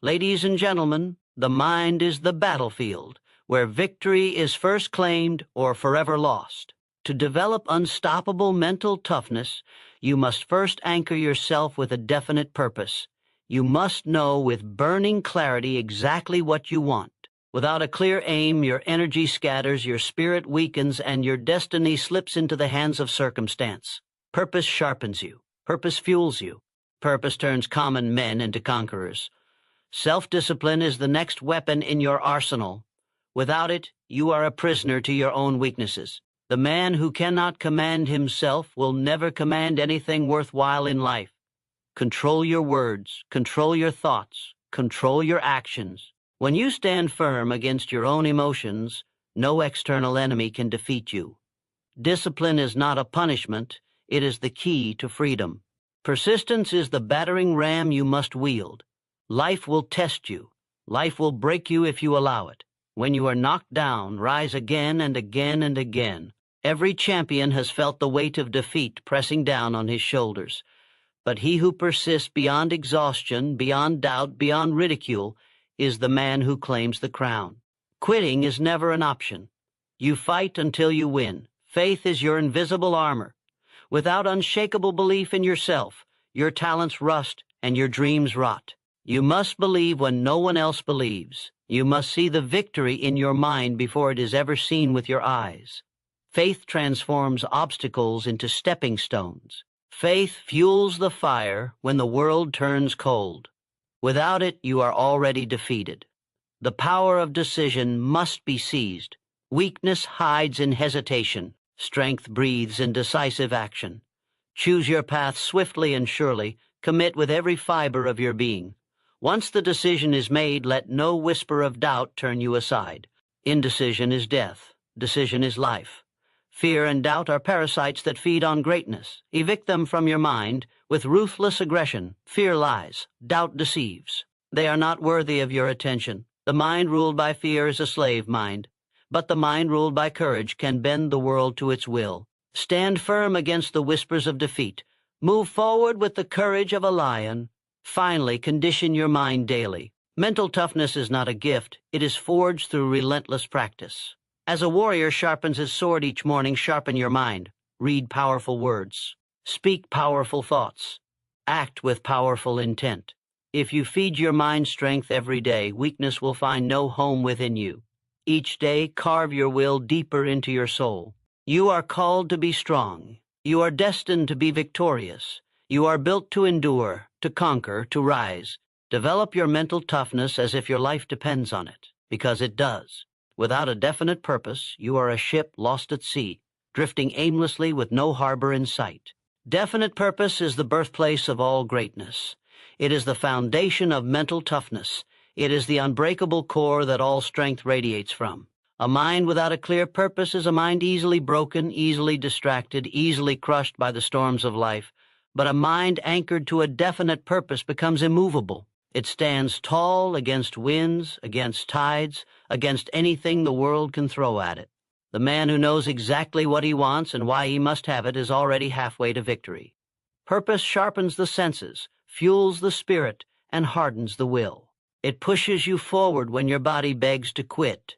Ladies and gentlemen, the mind is the battlefield, where victory is first claimed or forever lost. To develop unstoppable mental toughness, you must first anchor yourself with a definite purpose. You must know with burning clarity exactly what you want. Without a clear aim, your energy scatters, your spirit weakens, and your destiny slips into the hands of circumstance. Purpose sharpens you. Purpose fuels you. Purpose turns common men into conquerors. Self-discipline is the next weapon in your arsenal. Without it, you are a prisoner to your own weaknesses. The man who cannot command himself will never command anything worthwhile in life. Control your words, control your thoughts, control your actions. When you stand firm against your own emotions, no external enemy can defeat you. Discipline is not a punishment, it is the key to freedom. Persistence is the battering ram you must wield. Life will test you. Life will break you if you allow it. When you are knocked down, rise again and again and again. Every champion has felt the weight of defeat pressing down on his shoulders. But he who persists beyond exhaustion, beyond doubt, beyond ridicule, is the man who claims the crown. Quitting is never an option. You fight until you win. Faith is your invisible armor. Without unshakable belief in yourself, your talents rust and your dreams rot. You must believe when no one else believes. You must see the victory in your mind before it is ever seen with your eyes. Faith transforms obstacles into stepping stones. Faith fuels the fire when the world turns cold. Without it, you are already defeated. The power of decision must be seized. Weakness hides in hesitation. Strength breathes in decisive action. Choose your path swiftly and surely. Commit with every fiber of your being. Once the decision is made, let no whisper of doubt turn you aside. Indecision is death. Decision is life. Fear and doubt are parasites that feed on greatness. Evict them from your mind. With ruthless aggression, fear lies. Doubt deceives. They are not worthy of your attention. The mind ruled by fear is a slave mind. But the mind ruled by courage can bend the world to its will. Stand firm against the whispers of defeat. Move forward with the courage of a lion. Finally, condition your mind daily. Mental toughness is not a gift. It is forged through relentless practice. As a warrior sharpens his sword each morning, sharpen your mind. Read powerful words. Speak powerful thoughts. Act with powerful intent. If you feed your mind strength every day, weakness will find no home within you. Each day, carve your will deeper into your soul. You are called to be strong. You are destined to be victorious. You are built to endure, to conquer, to rise. Develop your mental toughness as if your life depends on it, because it does. Without a definite purpose, you are a ship lost at sea, drifting aimlessly with no harbor in sight. Definite purpose is the birthplace of all greatness. It is the foundation of mental toughness. It is the unbreakable core that all strength radiates from. A mind without a clear purpose is a mind easily broken, easily distracted, easily crushed by the storms of life. But a mind anchored to a definite purpose becomes immovable. It stands tall against winds, against tides, against anything the world can throw at it. The man who knows exactly what he wants and why he must have it is already halfway to victory. Purpose sharpens the senses, fuels the spirit, and hardens the will. It pushes you forward when your body begs to quit.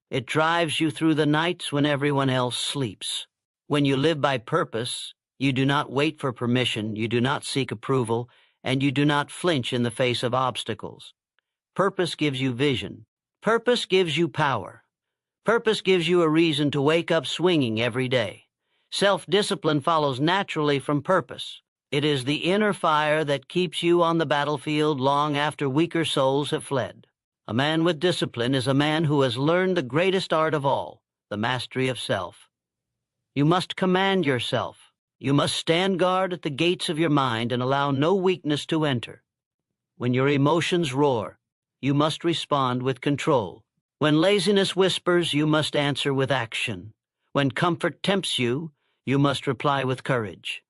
It drives you through the nights when everyone else sleeps. When you live by purpose, you do not wait for permission, you do not seek approval, and you do not flinch in the face of obstacles. Purpose gives you vision. Purpose gives you power. Purpose gives you a reason to wake up swinging every day. Self-discipline follows naturally from purpose. It is the inner fire that keeps you on the battlefield long after weaker souls have fled. A man with discipline is a man who has learned the greatest art of all, the mastery of self. You must command yourself. You must stand guard at the gates of your mind and allow no weakness to enter. When your emotions roar, you must respond with control. When laziness whispers, you must answer with action. When comfort tempts you, you must reply with courage.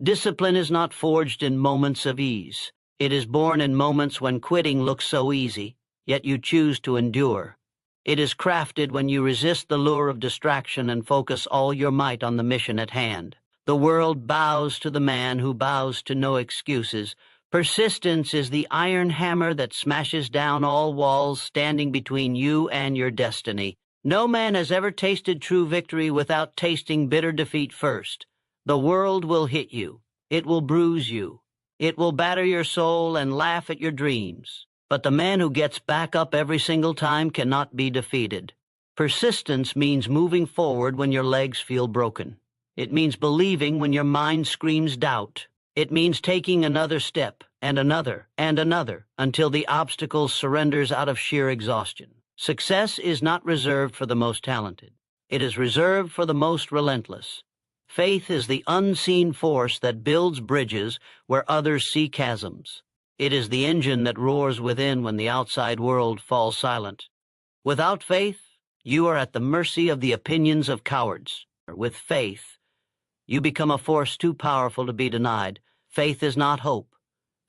Discipline is not forged in moments of ease. It is born in moments when quitting looks so easy, yet you choose to endure. It is crafted when you resist the lure of distraction and focus all your might on the mission at hand. The world bows to the man who bows to no excuses. Persistence is the iron hammer that smashes down all walls standing between you and your destiny. No man has ever tasted true victory without tasting bitter defeat first. The world will hit you. It will bruise you. It will batter your soul and laugh at your dreams. But the man who gets back up every single time cannot be defeated. Persistence means moving forward when your legs feel broken. It means believing when your mind screams doubt. It means taking another step, and another, until the obstacle surrenders out of sheer exhaustion. Success is not reserved for the most talented. It is reserved for the most relentless. Faith is the unseen force that builds bridges where others see chasms. It is the engine that roars within when the outside world falls silent. Without faith, you are at the mercy of the opinions of cowards. With faith, you become a force too powerful to be denied. Faith is not hope.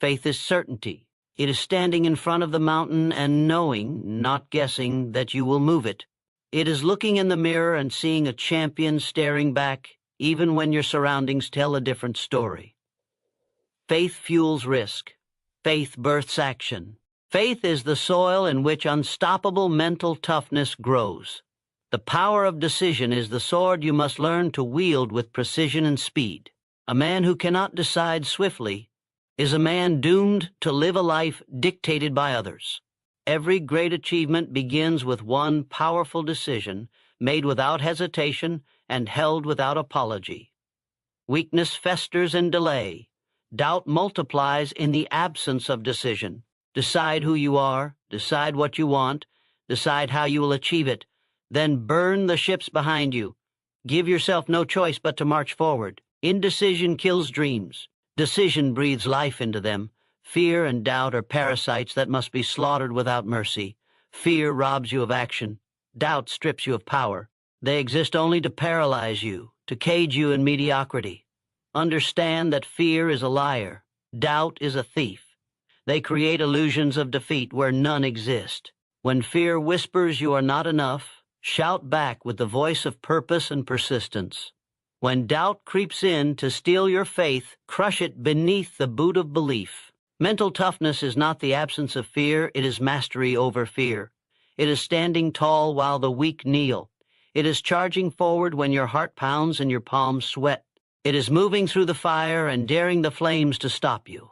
Faith is certainty. It is standing in front of the mountain and knowing, not guessing, that you will move it. It is looking in the mirror and seeing a champion staring back, even when your surroundings tell a different story. Faith fuels risk. Faith births action. Faith is the soil in which unstoppable mental toughness grows. The power of decision is the sword you must learn to wield with precision and speed. A man who cannot decide swiftly is a man doomed to live a life dictated by others. Every great achievement begins with one powerful decision made without hesitation and held without apology. Weakness festers in delay. Doubt multiplies in the absence of decision. Decide who you are, decide what you want, decide how you will achieve it. Then burn the ships behind you. Give yourself no choice but to march forward. Indecision kills dreams. Decision breathes life into them. Fear and doubt are parasites that must be slaughtered without mercy. Fear robs you of action. Doubt strips you of power. They exist only to paralyze you, to cage you in mediocrity. Understand that fear is a liar. Doubt is a thief. They create illusions of defeat where none exist. When fear whispers you are not enough, shout back with the voice of purpose and persistence. When doubt creeps in to steal your faith, crush it beneath the boot of belief. Mental toughness is not the absence of fear, it is mastery over fear. It is standing tall while the weak kneel. It is charging forward when your heart pounds and your palms sweat. It is moving through the fire and daring the flames to stop you.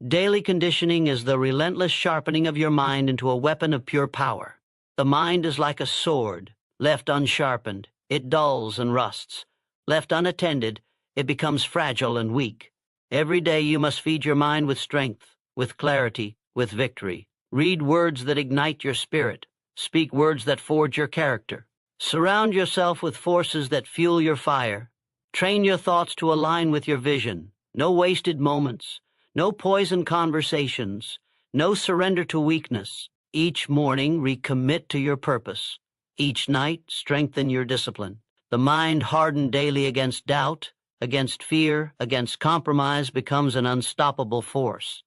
Daily conditioning is the relentless sharpening of your mind into a weapon of pure power. The mind is like a sword. Left unsharpened, it dulls and rusts. Left unattended, it becomes fragile and weak. Every day you must feed your mind with strength, with clarity, with victory. Read words that ignite your spirit. Speak words that forge your character. Surround yourself with forces that fuel your fire. Train your thoughts to align with your vision. No wasted moments. No poisoned conversations. No surrender to weakness. Each morning, recommit to your purpose. Each night, strengthen your discipline. The mind hardened daily against doubt, against fear, against compromise becomes an unstoppable force.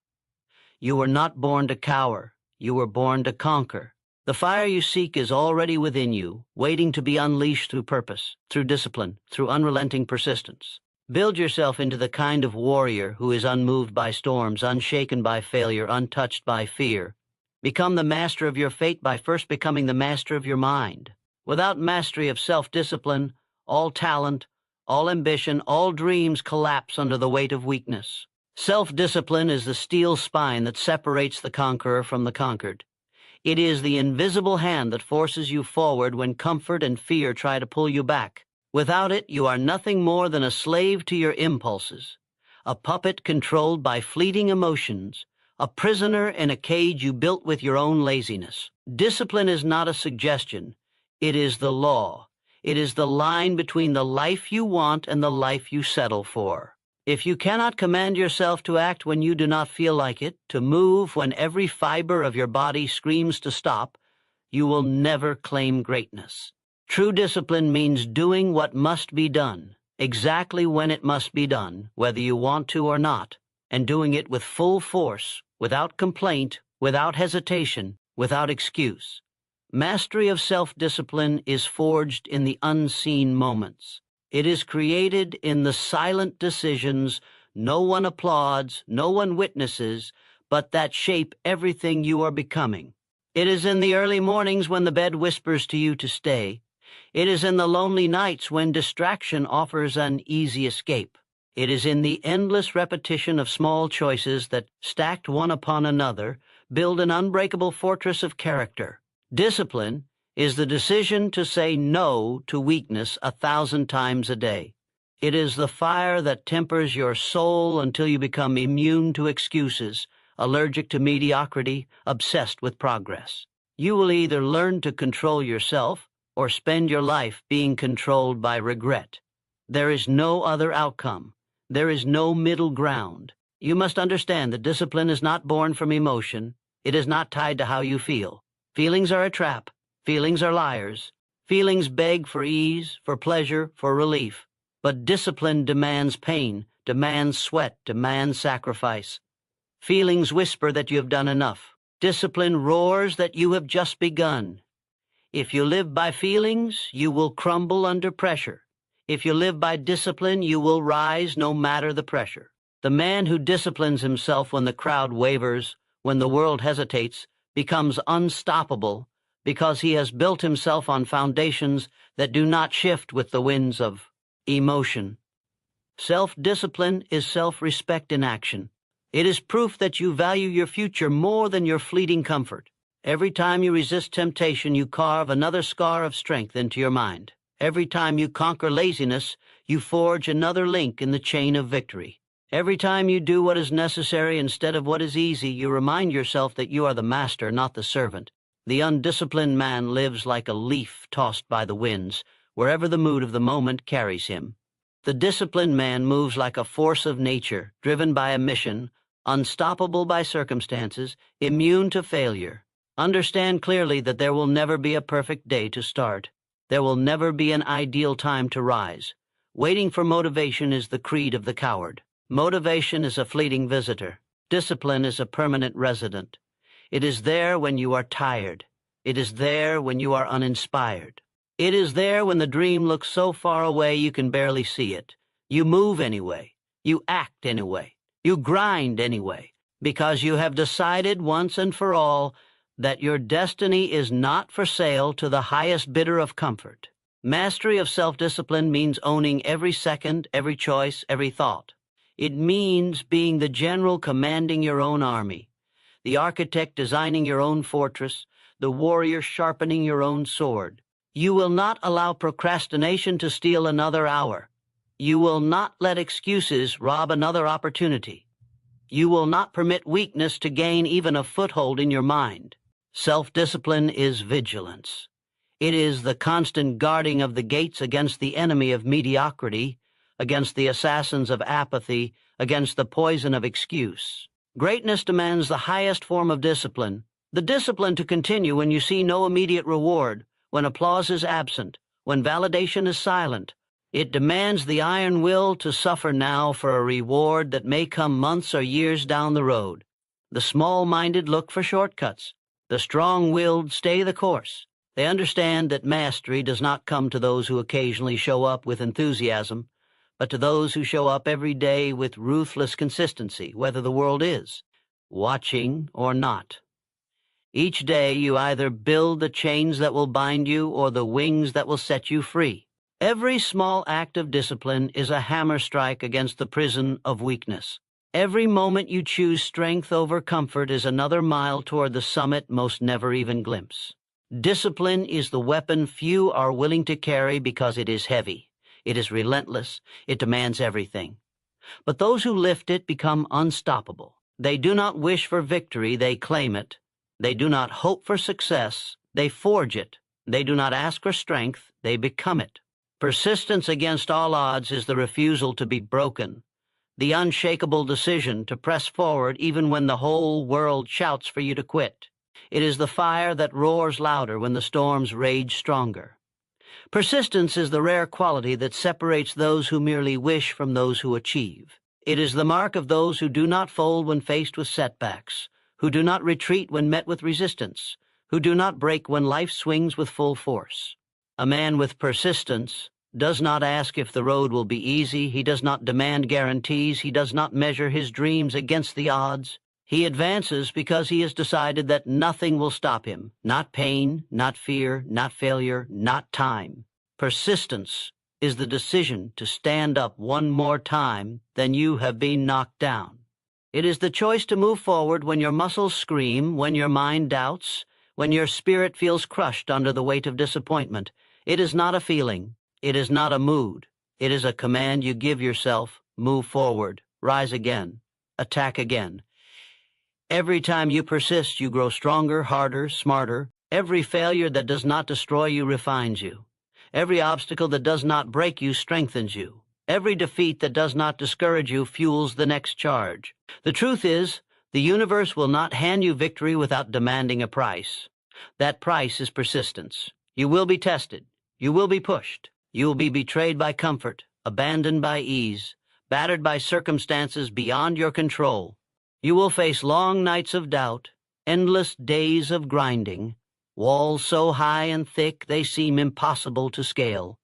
You were not born to cower. You were born to conquer. The fire you seek is already within you, waiting to be unleashed through purpose, through discipline, through unrelenting persistence. Build yourself into the kind of warrior who is unmoved by storms, unshaken by failure, untouched by fear. Become the master of your fate by first becoming the master of your mind. Without mastery of self-discipline, all talent, all ambition, all dreams collapse under the weight of weakness. Self-discipline is the steel spine that separates the conqueror from the conquered. It is the invisible hand that forces you forward when comfort and fear try to pull you back. Without it, you are nothing more than a slave to your impulses, a puppet controlled by fleeting emotions, a prisoner in a cage you built with your own laziness. Discipline is not a suggestion. It is the law. It is the line between the life you want and the life you settle for. If you cannot command yourself to act when you do not feel like it, to move when every fiber of your body screams to stop, you will never claim greatness. True discipline means doing what must be done, exactly when it must be done, whether you want to or not, and doing it with full force, without complaint, without hesitation, without excuse. Mastery of self-discipline is forged in the unseen moments. It is created in the silent decisions no one applauds, no one witnesses, but that shape everything you are becoming. It is in the early mornings when the bed whispers to you to stay. It is in the lonely nights when distraction offers an easy escape. It is in the endless repetition of small choices that, stacked one upon another, build an unbreakable fortress of character. Discipline is the decision to say no to weakness 1,000 times a day. It is the fire that tempers your soul until you become immune to excuses, allergic to mediocrity, obsessed with progress. You will either learn to control yourself or spend your life being controlled by regret. There is no other outcome. There is no middle ground. You must understand that discipline is not born from emotion. It is not tied to how you feel. Feelings are a trap. Feelings are liars. Feelings beg for ease, for pleasure, for relief. But discipline demands pain, demands sweat, demands sacrifice. Feelings whisper that you have done enough. Discipline roars that you have just begun. If you live by feelings, you will crumble under pressure. If you live by discipline, you will rise no matter the pressure. The man who disciplines himself when the crowd wavers, when the world hesitates, becomes unstoppable because he has built himself on foundations that do not shift with the winds of emotion. Self-discipline is self-respect in action. It is proof that you value your future more than your fleeting comfort. Every time you resist temptation, you carve another scar of strength into your mind. Every time you conquer laziness, you forge another link in the chain of victory. Every time you do what is necessary instead of what is easy, you remind yourself that you are the master, not the servant. The undisciplined man lives like a leaf tossed by the winds, wherever the mood of the moment carries him. The disciplined man moves like a force of nature, driven by a mission, unstoppable by circumstances, immune to failure. Understand clearly that there will never be a perfect day to start. There will never be an ideal time to rise. Waiting for motivation is the creed of the coward. Motivation is a fleeting visitor. Discipline is a permanent resident. It is there when you are tired. It is there when you are uninspired. It is there when the dream looks so far away you can barely see it. You move anyway. You act anyway. You grind anyway, because you have decided once and for all that your destiny is not for sale to the highest bidder of comfort. Mastery of self-discipline means owning every second, every choice, every thought. It means being the general commanding your own army, the architect designing your own fortress, the warrior sharpening your own sword. You will not allow procrastination to steal another hour. You will not let excuses rob another opportunity. You will not permit weakness to gain even a foothold in your mind. Self-discipline is vigilance. It is the constant guarding of the gates against the enemy of mediocrity, against the assassins of apathy, against the poison of excuse. Greatness demands the highest form of discipline, the discipline to continue when you see no immediate reward, when applause is absent, when validation is silent. It demands the iron will to suffer now for a reward that may come months or years down the road. The small-minded look for shortcuts. The strong-willed stay the course. They understand that mastery does not come to those who occasionally show up with enthusiasm, but to those who show up every day with ruthless consistency, whether the world is watching or not. Each day you either build the chains that will bind you or the wings that will set you free. Every small act of discipline is a hammer strike against the prison of weakness. Every moment you choose strength over comfort is another mile toward the summit most never even glimpse. Discipline is the weapon few are willing to carry because it is heavy. It is relentless. It demands everything. But those who lift it become unstoppable. They do not wish for victory, they claim it. They do not hope for success, they forge it. They do not ask for strength, they become it. Persistence against all odds is the refusal to be broken, the unshakable decision to press forward even when the whole world shouts for you to quit. It is the fire that roars louder when the storms rage stronger. Persistence is the rare quality that separates those who merely wish from those who achieve. It is the mark of those who do not fold when faced with setbacks, who do not retreat when met with resistance, who do not break when life swings with full force. A man with persistence does not ask if the road will be easy. He does not demand guarantees. He does not measure his dreams against the odds. He advances because he has decided that nothing will stop him. Not pain, not fear, not failure, not time. Persistence is the decision to stand up one more time than you have been knocked down. It is the choice to move forward when your muscles scream, when your mind doubts, when your spirit feels crushed under the weight of disappointment. It is not a feeling. It is not a mood. It is a command you give yourself. Move forward. Rise again. Attack again. Every time you persist, you grow stronger, harder, smarter. Every failure that does not destroy you refines you. Every obstacle that does not break you strengthens you. Every defeat that does not discourage you fuels the next charge. The truth is, the universe will not hand you victory without demanding a price. That price is persistence. You will be tested. You will be pushed. You will be betrayed by comfort, abandoned by ease, battered by circumstances beyond your control. You will face long nights of doubt, endless days of grinding, walls so high and thick they seem impossible to scale.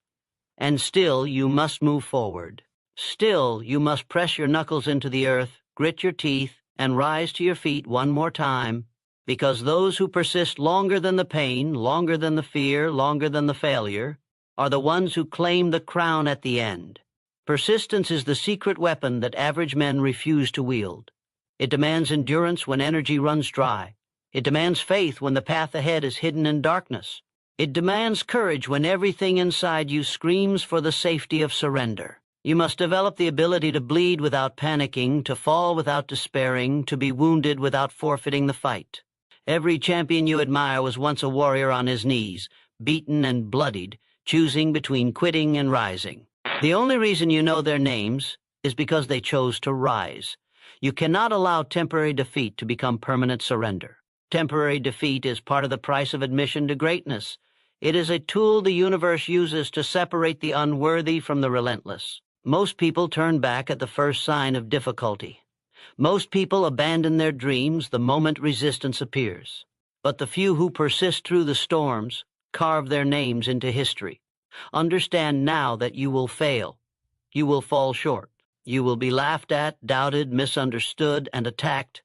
And still you must move forward. Still you must press your knuckles into the earth, grit your teeth, and rise to your feet one more time, because those who persist longer than the pain, longer than the fear, longer than the failure, are the ones who claim the crown at the end. Persistence is the secret weapon that average men refuse to wield. It demands endurance when energy runs dry. It demands faith when the path ahead is hidden in darkness. It demands courage when everything inside you screams for the safety of surrender. You must develop the ability to bleed without panicking, to fall without despairing, to be wounded without forfeiting the fight. Every champion you admire was once a warrior on his knees, beaten and bloodied, choosing between quitting and rising. The only reason you know their names is because they chose to rise. You cannot allow temporary defeat to become permanent surrender. Temporary defeat is part of the price of admission to greatness. It is a tool the universe uses to separate the unworthy from the relentless. Most people turn back at the first sign of difficulty. Most people abandon their dreams the moment resistance appears. But the few who persist through the storms carve their names into history. Understand now that you will fail. You will fall short. You will be laughed at, doubted, misunderstood, and attacked.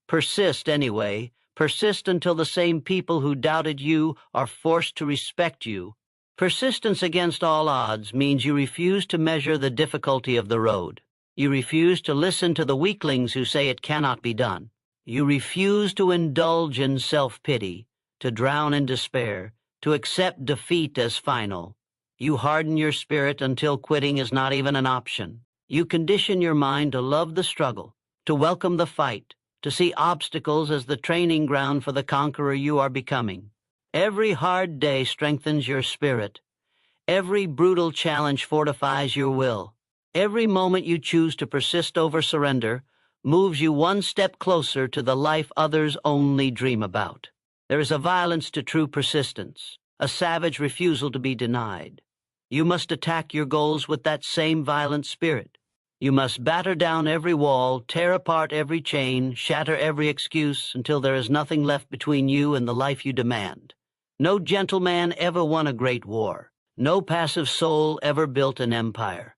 Persist anyway. Persist until the same people who doubted you are forced to respect you. Persistence against all odds means you refuse to measure the difficulty of the road. You refuse to listen to the weaklings who say it cannot be done. You refuse to indulge in self-pity, to drown in despair, to accept defeat as final. You harden your spirit until quitting is not even an option. You condition your mind to love the struggle, to welcome the fight, to see obstacles as the training ground for the conqueror you are becoming. Every hard day strengthens your spirit. Every brutal challenge fortifies your will. Every moment you choose to persist over surrender moves you one step closer to the life others only dream about. There is a violence to true persistence, a savage refusal to be denied. You must attack your goals with that same violent spirit. You must batter down every wall, tear apart every chain, shatter every excuse until there is nothing left between you and the life you demand. No gentleman ever won a great war. No passive soul ever built an empire.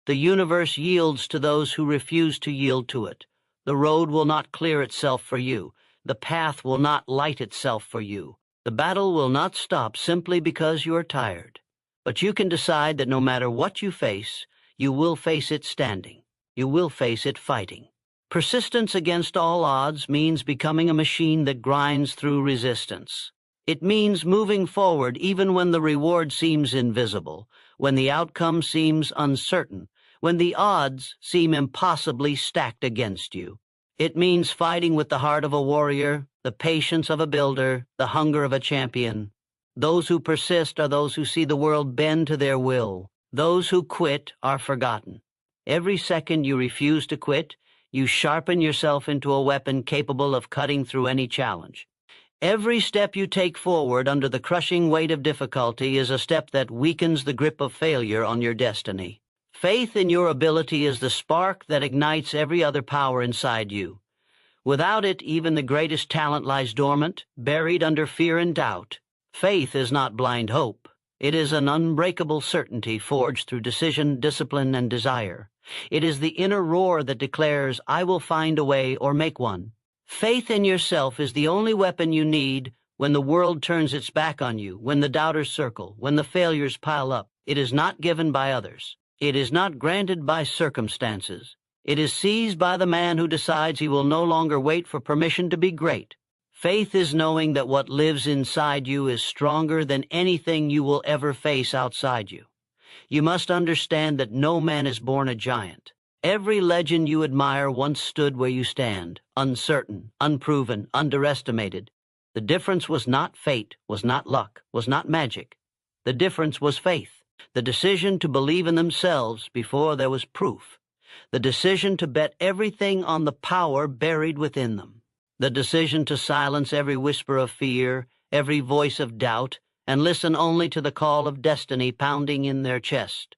The universe yields to those who refuse to yield to it. The road will not clear itself for you. The path will not light itself for you. The battle will not stop simply because you are tired. But you can decide that no matter what you face, you will face it standing. You will face it fighting. Persistence against all odds means becoming a machine that grinds through resistance. It means moving forward even when the reward seems invisible, when the outcome seems uncertain, when the odds seem impossibly stacked against you. It means fighting with the heart of a warrior, the patience of a builder, the hunger of a champion. Those who persist are those who see the world bend to their will. Those who quit are forgotten. Every second you refuse to quit, you sharpen yourself into a weapon capable of cutting through any challenge. Every step you take forward under the crushing weight of difficulty is a step that weakens the grip of failure on your destiny. Faith in your ability is the spark that ignites every other power inside you. Without it, even the greatest talent lies dormant, buried under fear and doubt. Faith is not blind hope. It is an unbreakable certainty forged through decision, discipline, and desire. It is the inner roar that declares, "I will find a way or make one." Faith in yourself is the only weapon you need when the world turns its back on you, when the doubters circle, when the failures pile up. It is not given by others. It is not granted by circumstances. It is seized by the man who decides he will no longer wait for permission to be great. Faith is knowing that what lives inside you is stronger than anything you will ever face outside you. You must understand that no man is born a giant. Every legend you admire once stood where you stand, uncertain, unproven, underestimated. The difference was not fate, was not luck, was not magic. The difference was faith, the decision to believe in themselves before there was proof, the decision to bet everything on the power buried within them, the decision to silence every whisper of fear, every voice of doubt, and listen only to the call of destiny pounding in their chest.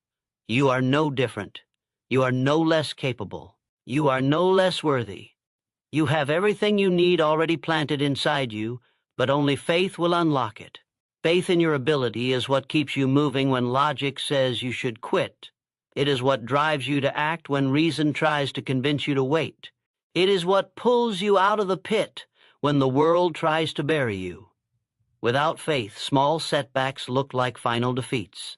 You are no different. You are no less capable. You are no less worthy. You have everything you need already planted inside you, but only faith will unlock it. Faith in your ability is what keeps you moving when logic says you should quit. It is what drives you to act when reason tries to convince you to wait. It is what pulls you out of the pit when the world tries to bury you. Without faith, small setbacks look like final defeats.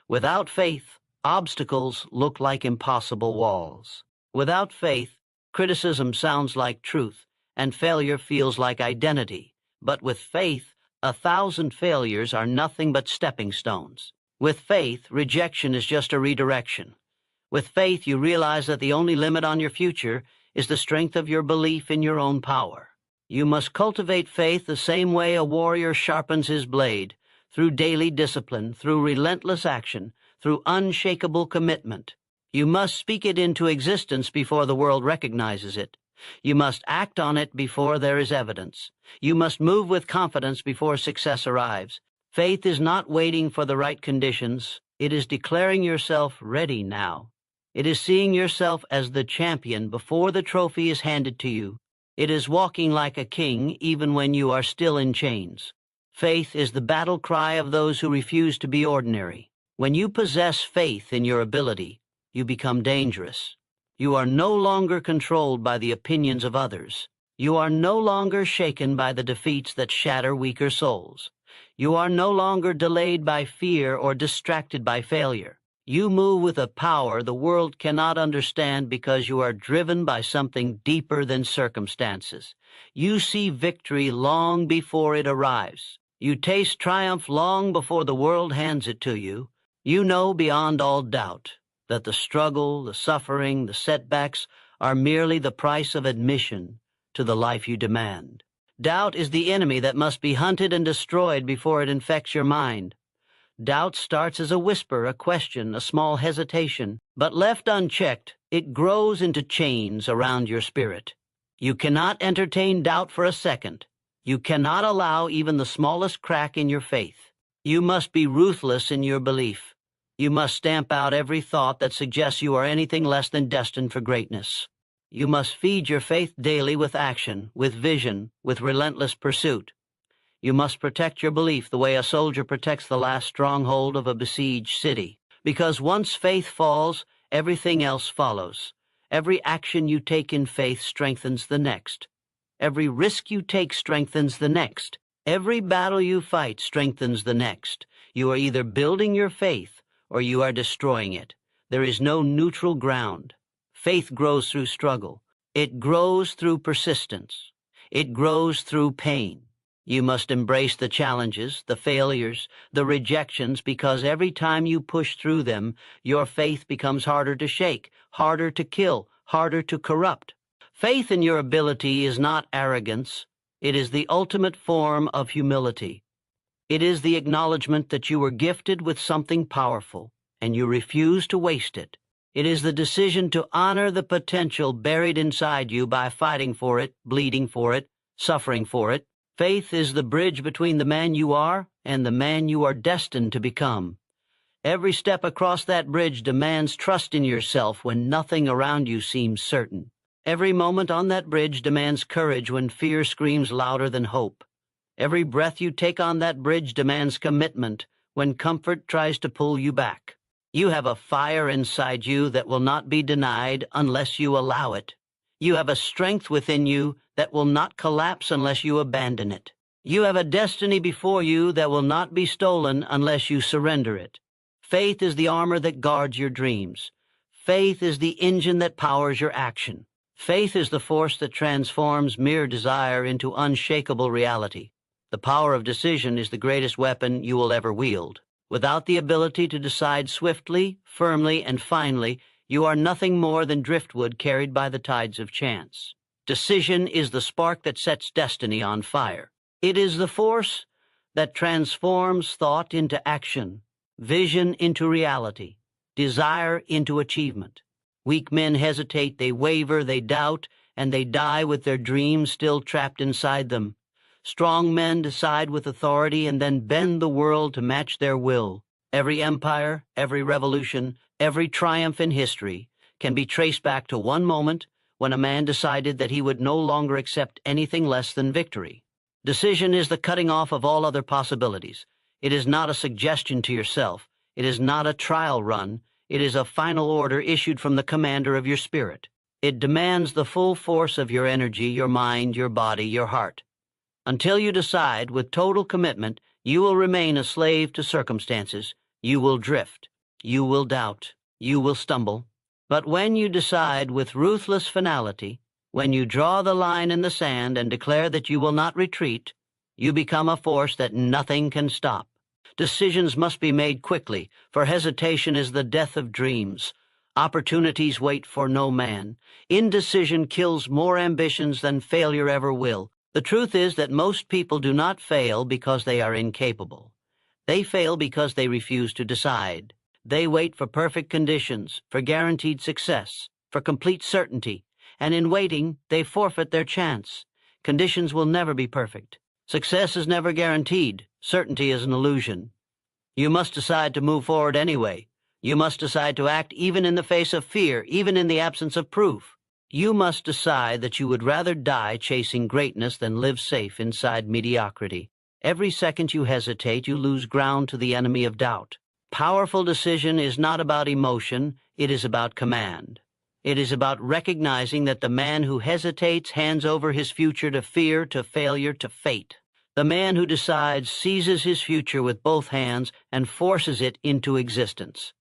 Without faith, obstacles look like impossible walls. Without faith, criticism sounds like truth, and failure feels like identity. But with faith, 1,000 failures are nothing but stepping stones. With faith, rejection is just a redirection. With faith, you realize that the only limit on your future is the strength of your belief in your own power. You must cultivate faith the same way a warrior sharpens his blade, through daily discipline, through relentless action, through unshakable commitment. You must speak it into existence before the world recognizes it. You must act on it before there is evidence. You must move with confidence before success arrives. Faith is not waiting for the right conditions. It is declaring yourself ready now. It is seeing yourself as the champion before the trophy is handed to you. It is walking like a king even when you are still in chains. Faith is the battle cry of those who refuse to be ordinary. When you possess faith in your ability, you become dangerous. You are no longer controlled by the opinions of others. You are no longer shaken by the defeats that shatter weaker souls. You are no longer delayed by fear or distracted by failure. You move with a power the world cannot understand because you are driven by something deeper than circumstances. You see victory long before it arrives. You taste triumph long before the world hands it to you. You know beyond all doubt that the struggle, the suffering, the setbacks are merely the price of admission to the life you demand. Doubt is the enemy that must be hunted and destroyed before it infects your mind. Doubt starts as a whisper, a question, a small hesitation, but left unchecked, it grows into chains around your spirit. You cannot entertain doubt for a second. You cannot allow even the smallest crack in your faith. You must be ruthless in your belief. You must stamp out every thought that suggests you are anything less than destined for greatness. You must feed your faith daily with action, with vision, with relentless pursuit. You must protect your belief the way a soldier protects the last stronghold of a besieged city. Because once faith falls, everything else follows. Every action you take in faith strengthens the next. Every risk you take strengthens the next. Every battle you fight strengthens the next. You are either building your faith or you are destroying it. There is no neutral ground. Faith grows through struggle. It grows through persistence. It grows through pain. You must embrace the challenges, the failures, the rejections, because every time you push through them, your faith becomes harder to shake, harder to kill, harder to corrupt. Faith in your ability is not arrogance. It is the ultimate form of humility. It is the acknowledgement that you were gifted with something powerful, and you refuse to waste it. It is the decision to honor the potential buried inside you by fighting for it, bleeding for it, suffering for it. Faith is the bridge between the man you are and the man you are destined to become. Every step across that bridge demands trust in yourself when nothing around you seems certain. Every moment on that bridge demands courage when fear screams louder than hope. Every breath you take on that bridge demands commitment when comfort tries to pull you back. You have a fire inside you that will not be denied unless you allow it. You have a strength within you that will not collapse unless you abandon it. You have a destiny before you that will not be stolen unless you surrender it. Faith is the armor that guards your dreams. Faith is the engine that powers your action. Faith is the force that transforms mere desire into unshakable reality. The power of decision is the greatest weapon you will ever wield. Without the ability to decide swiftly, firmly, and finally, you are nothing more than driftwood carried by the tides of chance. Decision is the spark that sets destiny on fire. It is the force that transforms thought into action, vision into reality, desire into achievement. Weak men hesitate, they waver, they doubt, and they die with their dreams still trapped inside them. Strong men decide with authority and then bend the world to match their will. Every empire, every revolution, every triumph in history can be traced back to one moment when a man decided that he would no longer accept anything less than victory. Decision is the cutting off of all other possibilities. It is not a suggestion to yourself. It is not a trial run. It is a final order issued from the commander of your spirit. It demands the full force of your energy, your mind, your body, your heart. Until you decide with total commitment, you will remain a slave to circumstances. You will drift. You will doubt. You will stumble. But when you decide with ruthless finality, when you draw the line in the sand and declare that you will not retreat, you become a force that nothing can stop. Decisions must be made quickly, for hesitation is the death of dreams. Opportunities wait for no man. Indecision kills more ambitions than failure ever will. The truth is that most people do not fail because they are incapable. They fail because they refuse to decide. They wait for perfect conditions, for guaranteed success, for complete certainty, and in waiting, they forfeit their chance. Conditions will never be perfect. Success is never guaranteed. Certainty is an illusion. You must decide to move forward anyway. You must decide to act even in the face of fear, even in the absence of proof. You must decide that you would rather die chasing greatness than live safe inside mediocrity. Every second you hesitate, you lose ground to the enemy of doubt. Powerful decision is not about emotion, it is about command. It is about recognizing that the man who hesitates hands over his future to fear, to failure, to fate. The man who decides seizes his future with both hands and forces it into existence.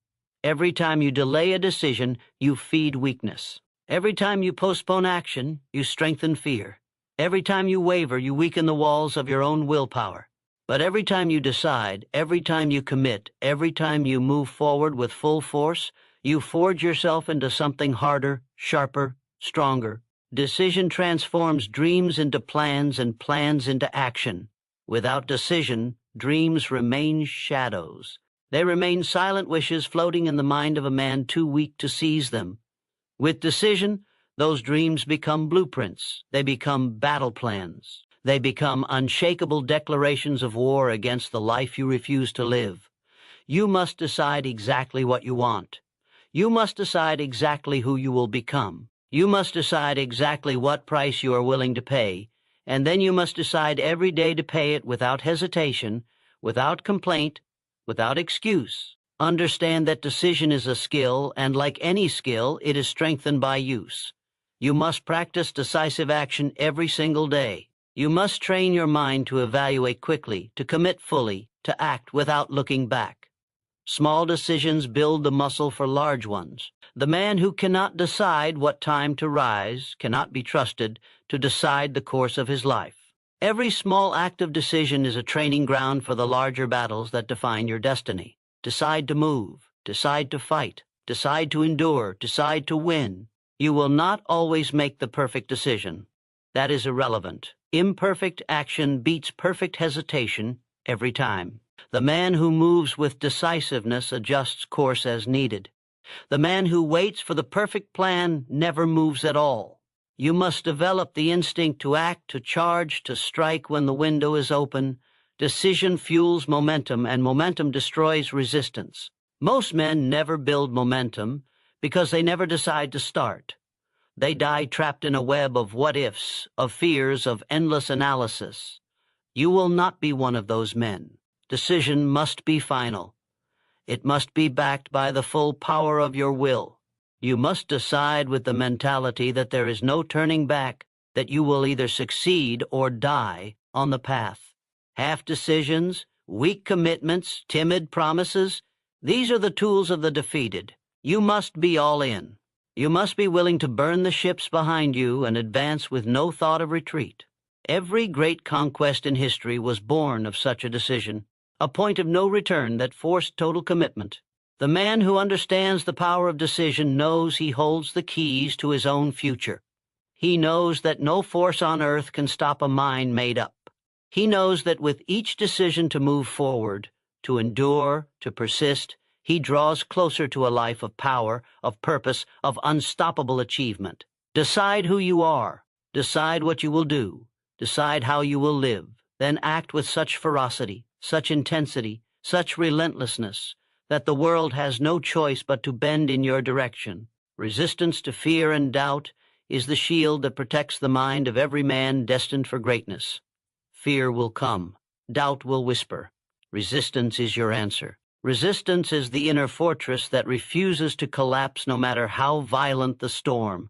Every time you delay a decision, you feed weakness. Every time you postpone action, you strengthen fear. Every time you waver, you weaken the walls of your own willpower. But every time you decide, every time you commit, every time you move forward with full force, you forge yourself into something harder, sharper, stronger. Decision transforms dreams into plans and plans into action. Without decision, dreams remain shadows. They remain silent wishes floating in the mind of a man too weak to seize them. With decision, those dreams become blueprints. They become battle plans. They become unshakable declarations of war against the life you refuse to live. You must decide exactly what you want. You must decide exactly who you will become. You must decide exactly what price you are willing to pay, and then you must decide every day to pay it without hesitation, without complaint, without excuse. Understand that decision is a skill, and like any skill, it is strengthened by use. You must practice decisive action every single day. You must train your mind to evaluate quickly, to commit fully, to act without looking back. Small decisions build the muscle for large ones. The man who cannot decide what time to rise cannot be trusted to decide the course of his life. Every small act of decision is a training ground for the larger battles that define your destiny. Decide to move, decide to fight, decide to endure, decide to win. You will not always make the perfect decision. That is irrelevant. Imperfect action beats perfect hesitation every time. The man who moves with decisiveness adjusts course as needed. The man who waits for the perfect plan never moves at all. You must develop the instinct to act, to charge, to strike when the window is open. Decision fuels momentum, and momentum destroys resistance. Most men never build momentum because they never decide to start. They die trapped in a web of what-ifs, of fears, of endless analysis. You will not be one of those men. decision must be final. It must be backed by the full power of your will. You must decide with the mentality that there is no turning back, that you will either succeed or die on the path. Half decisions, weak commitments, timid promises, these are the tools of the defeated. You must be all in. You must be willing to burn the ships behind you and advance with no thought of retreat. Every great conquest in history was born of such a decision, a point of no return that forced total commitment. The man who understands the power of decision knows he holds the keys to his own future. He knows that no force on earth can stop a mind made up. He knows that with each decision to move forward, to endure, to persist, he draws closer to a life of power, of purpose, of unstoppable achievement. Decide who you are. Decide what you will do. Decide how you will live. Then act with such ferocity, such intensity, such relentlessness, that the world has no choice but to bend in your direction. Resistance to fear and doubt is the shield that protects the mind of every man destined for greatness. Fear will come. Doubt will whisper. Resistance is your answer. Resistance is the inner fortress that refuses to collapse no matter how violent the storm.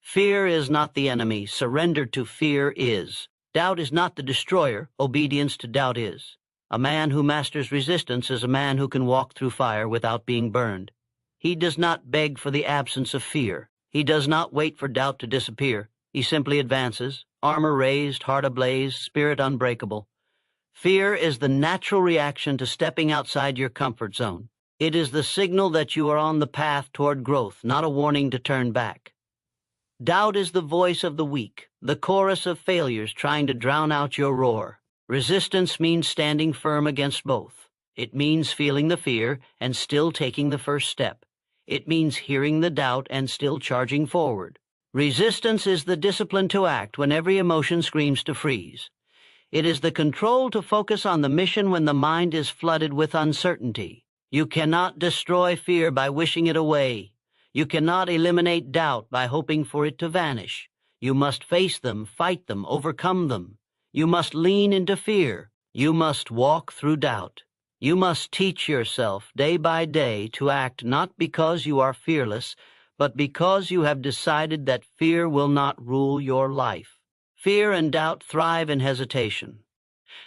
Fear is not the enemy. Surrender to fear is. Doubt is not the destroyer. Obedience to doubt is. A man who masters resistance is a man who can walk through fire without being burned. He does not beg for the absence of fear. He does not wait for doubt to disappear. He simply advances, armor raised, heart ablaze, spirit unbreakable. Fear is the natural reaction to stepping outside your comfort zone. It is the signal that you are on the path toward growth, not a warning to turn back. Doubt is the voice of the weak, the chorus of failures trying to drown out your roar. Resistance means standing firm against both. It means feeling the fear and still taking the first step. It means hearing the doubt and still charging forward. Resistance is the discipline to act when every emotion screams to freeze. It is the control to focus on the mission when the mind is flooded with uncertainty. You cannot destroy fear by wishing it away. You cannot eliminate doubt by hoping for it to vanish. You must face them, fight them, overcome them. You must lean into fear. You must walk through doubt. You must teach yourself day by day to act not because you are fearless, but because you have decided that fear will not rule your life. Fear and doubt thrive in hesitation.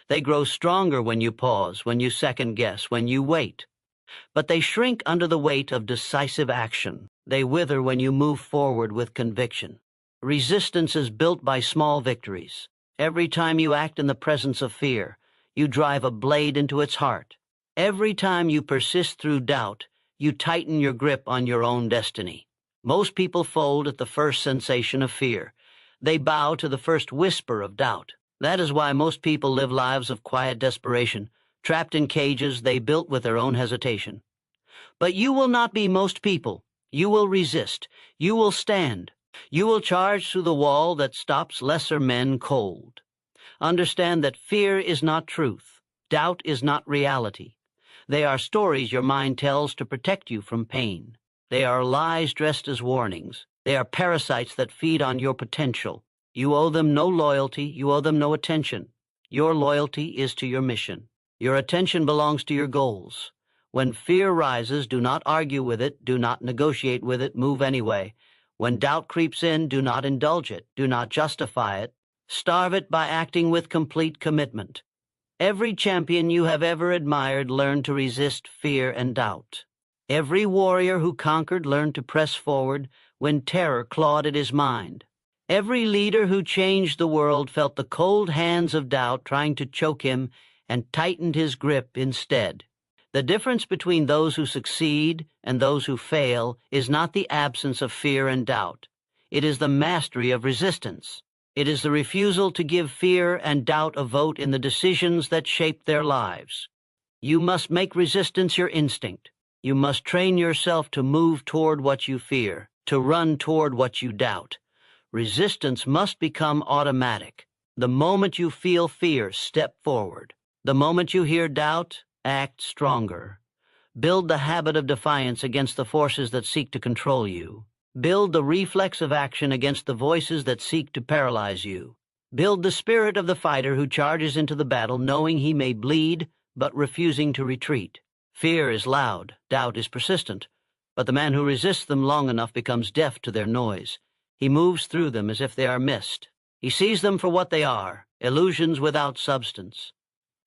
They grow stronger when you pause, when you second-guess, when you wait. But they shrink under the weight of decisive action. They wither when you move forward with conviction. Resistance is built by small victories. Every time you act in the presence of fear, you drive a blade into its heart. Every time you persist through doubt, you tighten your grip on your own destiny. Most people fold at the first sensation of fear. They bow to the first whisper of doubt. That is why most people live lives of quiet desperation, trapped in cages they built with their own hesitation. But you will not be most people. You will resist. You will stand. You will charge through the wall that stops lesser men cold. Understand that fear is not truth. Doubt is not reality. They are stories your mind tells to protect you from pain. They are lies dressed as warnings. They are parasites that feed on your potential. You owe them no loyalty. You owe them no attention. Your loyalty is to your mission. Your attention belongs to your goals. When fear rises, do not argue with it. Do not negotiate with it. Move anyway. When doubt creeps in, do not indulge it. Do not justify it. Starve it by acting with complete commitment. Every champion you have ever admired learned to resist fear and doubt. Every warrior who conquered learned to press forward when terror clawed at his mind. Every leader who changed the world felt the cold hands of doubt trying to choke him and tightened his grip instead. The difference between those who succeed and those who fail is not the absence of fear and doubt. It is the mastery of resistance. It is the refusal to give fear and doubt a vote in the decisions that shape their lives. You must make resistance your instinct. You must train yourself to move toward what you fear, to run toward what you doubt. Resistance must become automatic. The moment you feel fear, step forward. The moment you hear doubt, act stronger. Build the habit of defiance against the forces that seek to control you. Build the reflex of action against the voices that seek to paralyze you. Build the spirit of the fighter who charges into the battle knowing he may bleed, but refusing to retreat. Fear is loud, doubt is persistent, but the man who resists them long enough becomes deaf to their noise. He moves through them as if they are mist. He sees them for what they are, illusions without substance.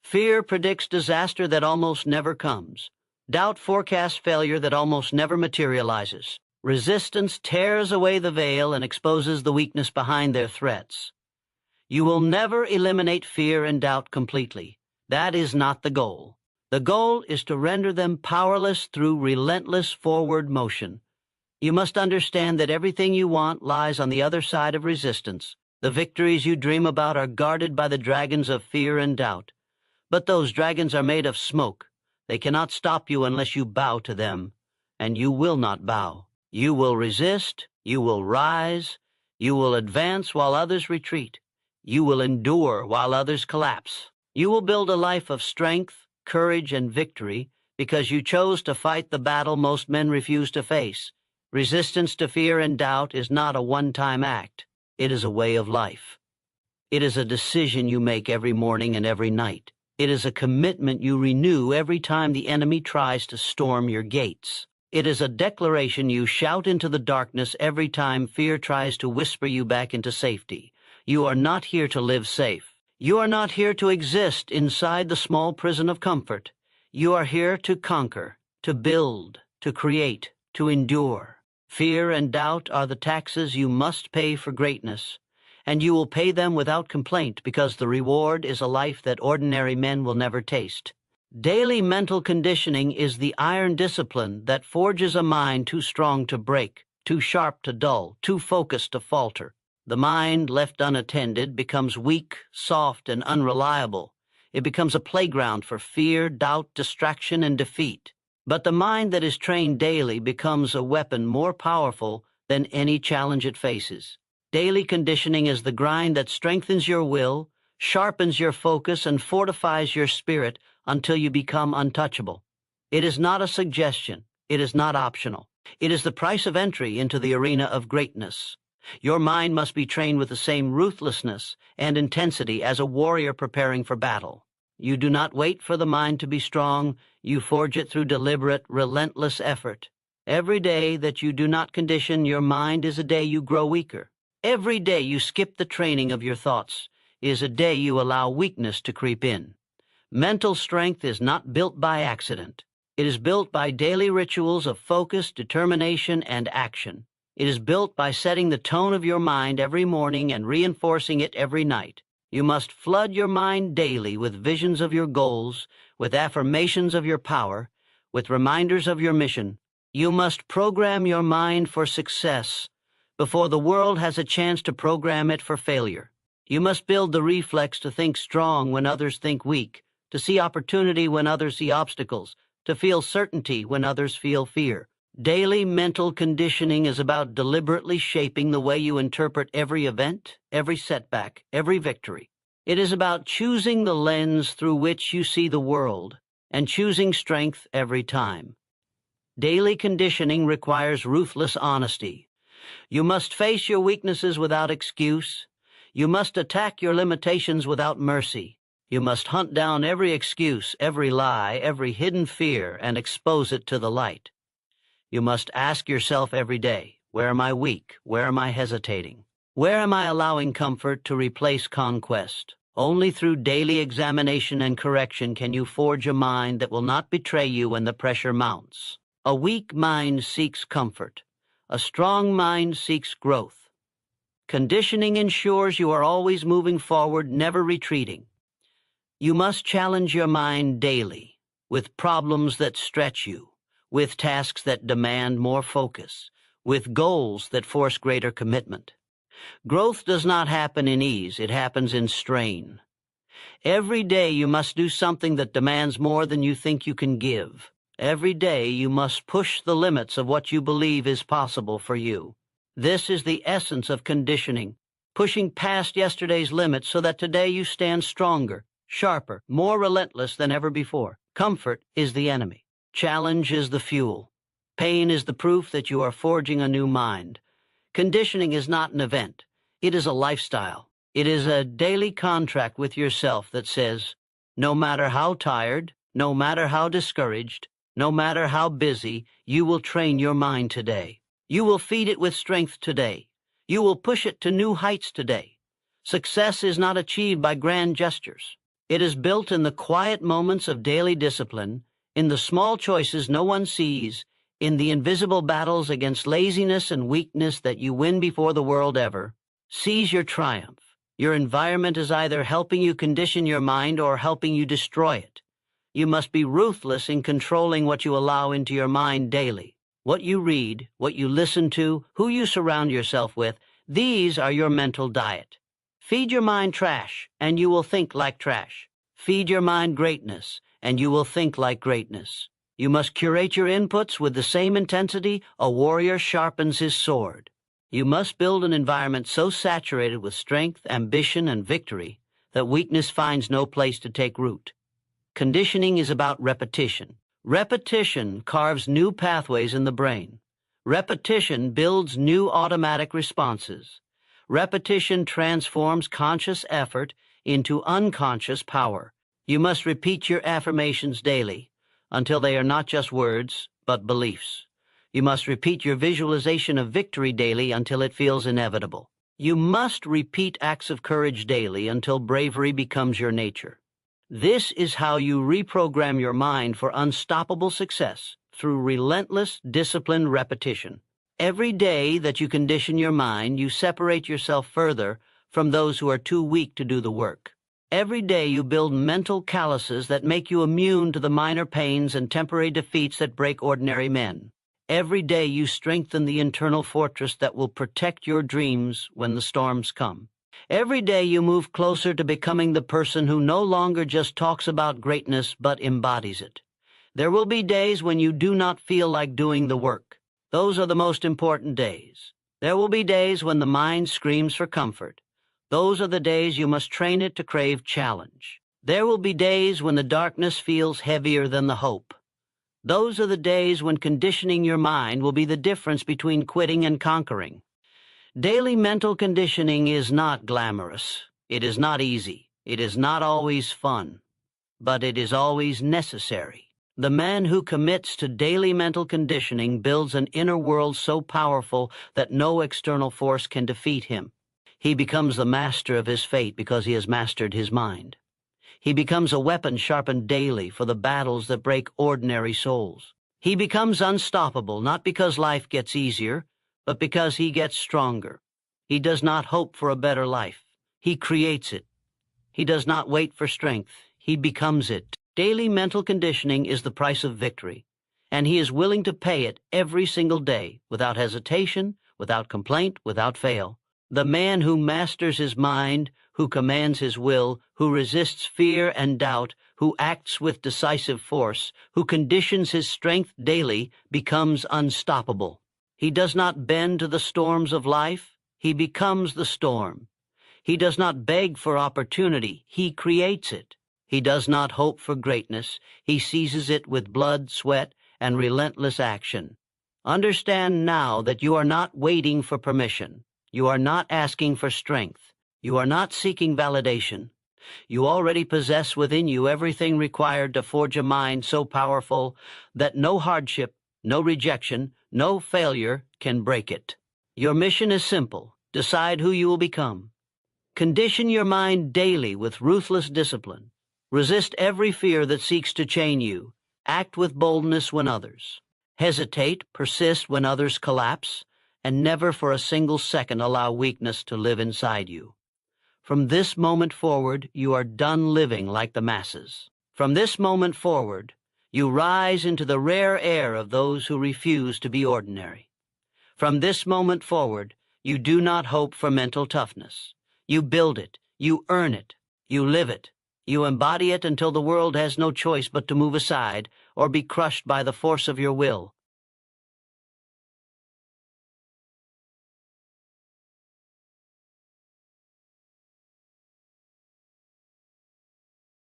Fear predicts disaster that almost never comes. Doubt forecasts failure that almost never materializes. Resistance tears away the veil and exposes the weakness behind their threats. You will never eliminate fear and doubt completely. That is not the goal. The goal is to render them powerless through relentless forward motion. You must understand that everything you want lies on the other side of resistance. The victories you dream about are guarded by the dragons of fear and doubt. But those dragons are made of smoke. They cannot stop you unless you bow to them. And you will not bow. You will resist. You will rise. You will advance while others retreat. You will endure while others collapse. You will build a life of strength, courage, and victory because you chose to fight the battle most men refuse to face. Resistance to fear and doubt is not a one-time act. It is a way of life. It is a decision you make every morning and every night. It is a commitment you renew every time the enemy tries to storm your gates. It is a declaration you shout into the darkness every time fear tries to whisper you back into safety. You are not here to live safe. You are not here to exist inside the small prison of comfort. You are here to conquer, to build, to create, to endure. Fear and doubt are the taxes you must pay for greatness, and you will pay them without complaint because the reward is a life that ordinary men will never taste. Daily mental conditioning is the iron discipline that forges a mind too strong to break, too sharp to dull, too focused to falter. The mind left unattended becomes weak, soft, and unreliable. It becomes a playground for fear, doubt, distraction, and defeat. But the mind that is trained daily becomes a weapon more powerful than any challenge it faces. Daily conditioning is the grind that strengthens your will, sharpens your focus, and fortifies your spirit until you become untouchable. It is not a suggestion. It is not optional. It is the price of entry into the arena of greatness. Your mind must be trained with the same ruthlessness and intensity as a warrior preparing for battle. You do not wait for the mind to be strong. You forge it through deliberate, relentless effort. Every day that you do not condition your mind is a day you grow weaker. Every day you skip the training of your thoughts is a day you allow weakness to creep in. Mental strength is not built by accident. It is built by daily rituals of focus, determination, and action. It is built by setting the tone of your mind every morning and reinforcing it every night. You must flood your mind daily with visions of your goals, with affirmations of your power, with reminders of your mission. You must program your mind for success before the world has a chance to program it for failure. You must build the reflex to think strong when others think weak, to see opportunity when others see obstacles, to feel certainty when others feel fear. Daily mental conditioning is about deliberately shaping the way you interpret every event, every setback, every victory. It is about choosing the lens through which you see the world and choosing strength every time. Daily conditioning requires ruthless honesty. You must face your weaknesses without excuse. You must attack your limitations without mercy. You must hunt down every excuse, every lie, every hidden fear, and expose it to the light. You must ask yourself every day, where am I weak? Where am I hesitating? Where am I allowing comfort to replace conquest? Only through daily examination and correction can you forge a mind that will not betray you when the pressure mounts. A weak mind seeks comfort. A strong mind seeks growth. Conditioning ensures you are always moving forward, never retreating. You must challenge your mind daily with problems that stretch you, with tasks that demand more focus, with goals that force greater commitment. Growth does not happen in ease, it happens in strain. Every day you must do something that demands more than you think you can give. Every day you must push the limits of what you believe is possible for you. This is the essence of conditioning, pushing past yesterday's limits so that today you stand stronger, sharper, more relentless than ever before. Comfort is the enemy. Challenge is the fuel. Pain is the proof that you are forging a new mind. Conditioning is not an event. It is a lifestyle. It is a daily contract with yourself that says, no matter how tired, No matter how discouraged, no matter how busy, you will train your mind today. You will feed it with strength today. You will push it to new heights today. Success is not achieved by grand gestures. It is built in the quiet moments of daily discipline, in the small choices no one sees, in the invisible battles against laziness and weakness that you win before the world ever sees your triumph. Your environment is either helping you condition your mind or helping you destroy it. You must be ruthless in controlling what you allow into your mind daily. What you read, what you listen to, who you surround yourself with, these are your mental diet. Feed your mind trash, and you will think like trash. Feed your mind greatness, and you will think like greatness. You must curate your inputs with the same intensity a warrior sharpens his sword. You must build an environment so saturated with strength, ambition, and victory that weakness finds no place to take root. Conditioning is about repetition. Repetition carves new pathways in the brain. Repetition builds new automatic responses. Repetition transforms conscious effort into unconscious power. You must repeat your affirmations daily until they are not just words, but beliefs. You must repeat your visualization of victory daily until it feels inevitable. You must repeat acts of courage daily until bravery becomes your nature. This is how you reprogram your mind for unstoppable success through relentless, disciplined repetition. Every day that you condition your mind, you separate yourself further from those who are too weak to do the work. Every day you build mental calluses that make you immune to the minor pains and temporary defeats that break ordinary men. Every day you strengthen the internal fortress that will protect your dreams when the storms come. Every day you move closer to becoming the person who no longer just talks about greatness but embodies it. There will be days when you do not feel like doing the work. Those are the most important days. There will be days when the mind screams for comfort. Those are the days you must train it to crave challenge. There will be days when the darkness feels heavier than the hope. Those are the days when conditioning your mind will be the difference between quitting and conquering. Daily mental conditioning is not glamorous. It is not easy. It is not always fun. But it is always necessary. The man who commits to daily mental conditioning builds an inner world so powerful that no external force can defeat him. He becomes the master of his fate because he has mastered his mind. He becomes a weapon sharpened daily for the battles that break ordinary souls. He becomes unstoppable not because life gets easier, but because he gets stronger. He does not hope for a better life. He creates it. He does not wait for strength. He becomes it. Daily mental conditioning is the price of victory, and he is willing to pay it every single day, without hesitation, without complaint, without fail. The man who masters his mind, who commands his will, who resists fear and doubt, who acts with decisive force, who conditions his strength daily, becomes unstoppable. He does not bend to the storms of life. He becomes the storm. He does not beg for opportunity. He creates it. He does not hope for greatness. He seizes it with blood, sweat, and relentless action. Understand now that you are not waiting for permission. You are not asking for strength. You are not seeking validation. You already possess within you everything required to forge a mind so powerful that no hardship, no rejection, no failure can break it. Your mission is simple. Decide who you will become. Condition your mind daily with ruthless discipline. Resist every fear that seeks to chain you. Act with boldness when others hesitate, persist when others collapse, and never for a single second allow weakness to live inside you. From this moment forward, you are done living like the masses. From this moment forward, you rise into the rare air of those who refuse to be ordinary. From this moment forward, you do not hope for mental toughness. You build it, you earn it, you live it. You embody it until the world has no choice but to move aside or be crushed by the force of your will.